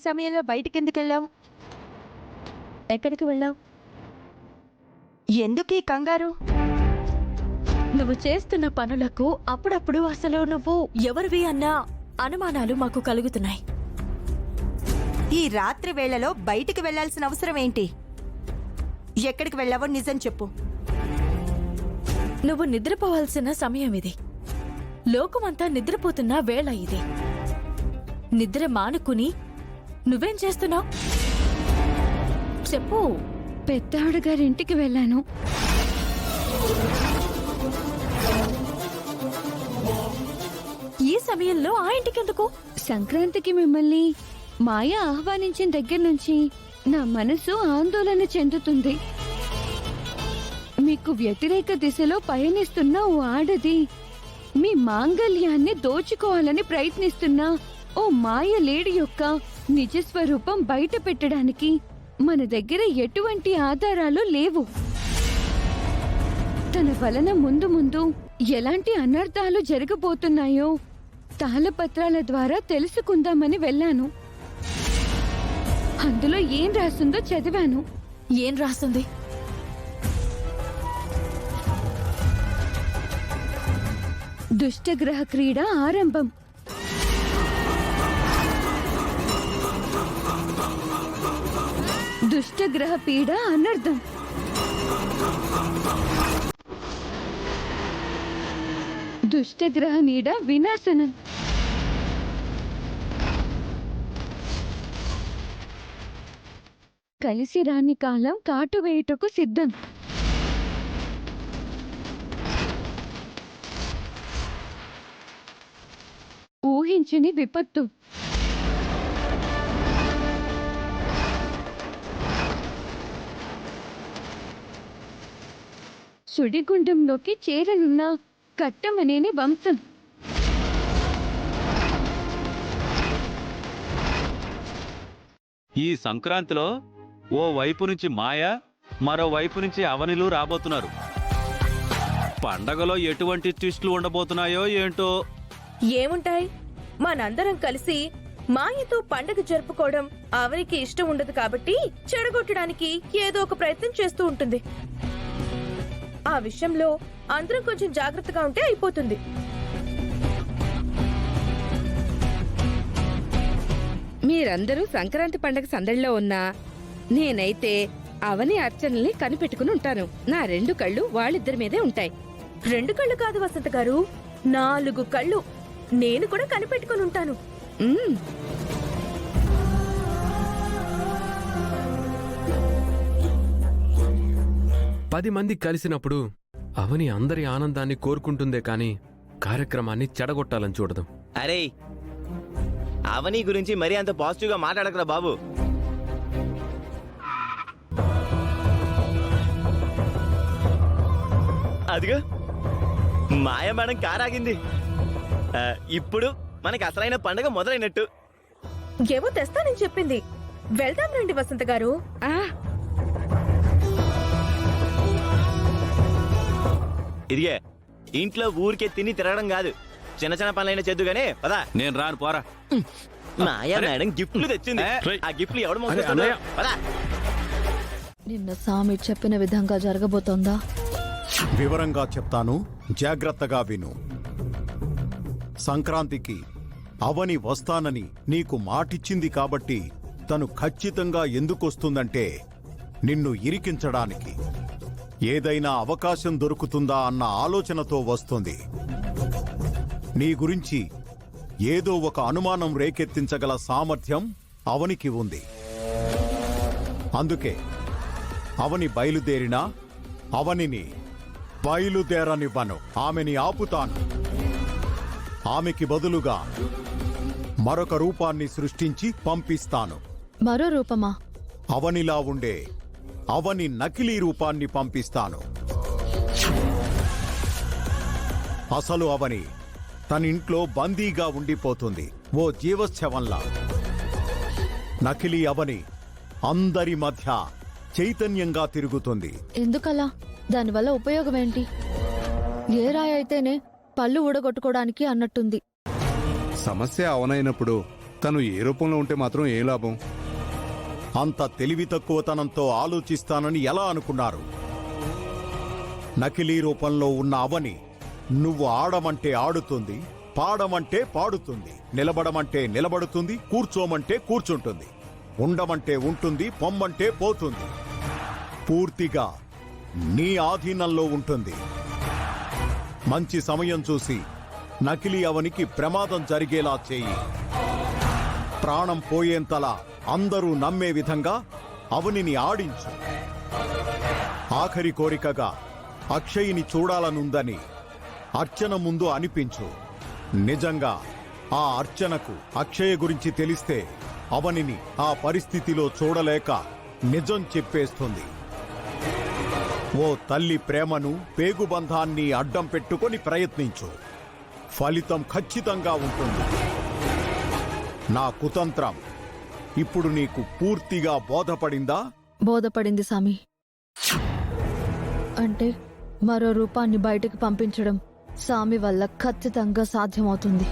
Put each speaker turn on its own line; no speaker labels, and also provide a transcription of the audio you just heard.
సమయంలో బయటికెందుకెళ్ళావు? ఎక్కడికి వెళ్ళావు? ఎందుకీ కంగారు?
నువ్వు చేస్తున్న పనులకు అప్పుడప్పుడు అసలు నువ్వు ఎవరివి అన్న అనుమానాలు మాకు కలుగుతున్నాయి.
ఈ రాత్రి వేళలో బయటికి వెళ్లాల్సిన అవసరం ఏంటి? ఎక్కడికి వెళ్ళావో నిజం చెప్పు.
నువ్వు నిద్రపోవాల్సిన సమయం ఇది. లోకమంతా నిద్రపోతున్న వేళ ఇది. నిద్ర మానుకుని నువ్వేం చేస్తున్నావు? చెప్పు.
పెద్దావిడ గారింటికి వెళ్ళాను.
ఈ సమయంలో ఆ ఇంటికెందుకు?
సంక్రాంతికి మిమ్మల్ని మాయ ఆహ్వానించిన దగ్గర నుంచి నా మనసు ఆందోళన చెందుతుంది. మీకు వ్యతిరేక దిశలో పయనిస్తున్న ఓ ఆడది మీ మాంగళ్యాన్ని దోచుకోవాలని ప్రయత్నిస్తున్న ఓ మాయ లేడి యొక్క నిజస్వరూపం బయట పెట్టడానికి మన దగ్గర ఎటువంటి ఆధారాలు లేవు. తన వలన ముందు ముందు ఎలాంటి అనర్థాలు జరగబోతున్నాయో తాళపత్రాల ద్వారా తెలుసుకుందామని వెళ్ళాను. అందులో ఏం రాస్తుందో చదివాను.
ఏం రాస్తుంది?
దుష్టగ్రహ క్రీడ ఆరంభం. దుష్టగ్రహ పీడ అనర్థం. దుష్టగ్రహ నీడ వినాశనం. కలిసి రాని కాలం కాటువేయుటకు సిద్ధం. ఊహించని విపత్తు. సుడిగుండంలోకి చేరనున్న కట్టమనేని వంశం.
ఈ సంక్రాంతిలో ఓ వైపు నుంచి మాయ, మరో వైపు నుంచి అవనిలు రాబోతున్నారు. పండగలో ఎటువంటి ట్విస్టులు ఉండబోతున్నాయో ఏంటో.
ఏముంటాయి? మనందరం కలిసి మాయతో పండగ జరుపుకోవడం అవనికి ఇష్టం ఉండదు కాబట్టి చెడగొట్టడానికి ఏదో ఒక ప్రయత్నం చేస్తూ ఉంటుంది. ఆ విషయంలో అందరం కొంచెం జాగ్రత్తగా ఉంటే అయిపోతుంది.
మీరందరూ సంక్రాంతి పండగ సందడిలో ఉన్నా నేనైతే అవని అర్చనల్ని కనిపెట్టుకుని ఉంటాను. నా 2 కళ్ళు వాళ్ళిద్దరి మీదే ఉంటాయి.
2 కళ్ళు కాదు వసంత గారు, 4 కళ్ళు నేను కూడా కనిపెట్టుకుని ఉంటాను.
మ్మ్.
పది మంది కలిసినప్పుడు అవని అందరి ఆనందాన్ని కోరుకుంటుందే కాని కార్యక్రమాన్ని చెడగొట్టాలని చూడదు.
అరే, అవని గురించి మరీ అంత పాజిటివ్ గా మాట్లాడకరా బాబు. అదిగో మాయ మేడం కారాగింది. ఇప్పుడు మనకి అసలైన పండుగ మొదలైనట్టు.
ఏవో తెస్తానని చెప్పింది. వెళ్దాం రండి వసంత గారు.
ఆ
ఇదిగే, ఇంట్లో ఊరికే తిని తిరగడం కాదు, చిన్న చిన్న పనులైనా చేద్దుగానే పదా.
నేను రాను, పోరా.
మాయా మేడం గిఫ్ట్లు తెచ్చింది. ఆ గిఫ్ట్లు ఎవడు
అరే,
మోసుకొస్తాడు?
అన్నయ్య.
పదా.
నిన్న సామి చెప్పిన విధంగా జరగబోతోందా?
వివరంగా చెప్తాను, జాగ్రత్తగా విను. సంక్రాంతికి అవని వస్తానని నీకు మాటిచ్చింది కాబట్టి తను ఖచ్చితంగా ఎందుకొస్తుందంటే నిన్ను ఇరికించడానికి. ఏదైనా అవకాశం దొరుకుతుందా అన్న ఆలోచనతో వస్తుంది. నీ గురించి ఏదో ఒక అనుమానం రేకెత్తించగల సామర్థ్యం అవనికి ఉంది. అందుకే అవని బయలుదేరినా అవనిని బయలుదేరనివ్వను. ఆమెని ఆపుతాను. ఆమెకి బదులుగా మరొక రూపాన్ని సృష్టించి పంపిస్తాను.
మరో రూపమా?
అవనిలా ఉండే అవని నకిలీ రూపాన్ని పంపిస్తాను. అసలు అవని తనింట్లో బందీగా ఉండిపోతుంది, ఓ జీవశ్చవంలా. నకిలీ అవని అందరి మధ్య చైతన్యంగా తిరుగుతుంది.
ఎందుకలా? దానివల్ల ఉపయోగం ఏంటి? ఏ రాయి అయితేనే పళ్ళు ఊడగొట్టుకోవడానికి అన్నట్టుంది.
సమస్య అవనైనప్పుడు తను ఏ రూపంలో ఉంటే మాత్రం ఏ లాభం?
అంత తెలివి తక్కువతనంతో ఆలోచిస్తానని ఎలా అనుకున్నారు? నకిలీ రూపంలో ఉన్న అవని నువ్వు ఆడమంటే ఆడుతుంది, పాడమంటే పాడుతుంది, నిలబడమంటే నిలబడుతుంది, కూర్చోమంటే కూర్చుంటుంది, ఉండమంటే ఉంటుంది, పొమ్మంటే పోతుంది. పూర్తిగా నీ ఆధీనంలో ఉంటుంది. మంచి సమయం చూసి నకిలీ అవనికి ప్రమాదం జరిగేలా చేయి. ప్రాణం పోయేంతలా అందరూ నమ్మే విధంగా అవనిని ఆడించు. ఆఖరి కోరికగా అక్షయ్ని చూడాలనుందని అర్చన ముందు అనిపించు. నిజంగా ఆ అర్చనకు అక్షయ గురించి తెలిస్తే అవనిని ఆ పరిస్థితిలో చూడలేక నిజం చెప్పేస్తుంది. ఓ తల్లి ప్రేమను, పేగుబంధాన్ని అడ్డం పెట్టుకొని ప్రయత్నించు. ఫలితం ఖచ్చితంగా ఉంటుంది. నా కుతంత్రం ఇప్పుడు నీకు పూర్తిగా బోధపడిందా?
బోధపడింది స్వామి. అంటే మరో రూపాన్ని బయటకు పంపించడం స్వామి వల్ల ఖచ్చితంగా సాధ్యమవుతుంది.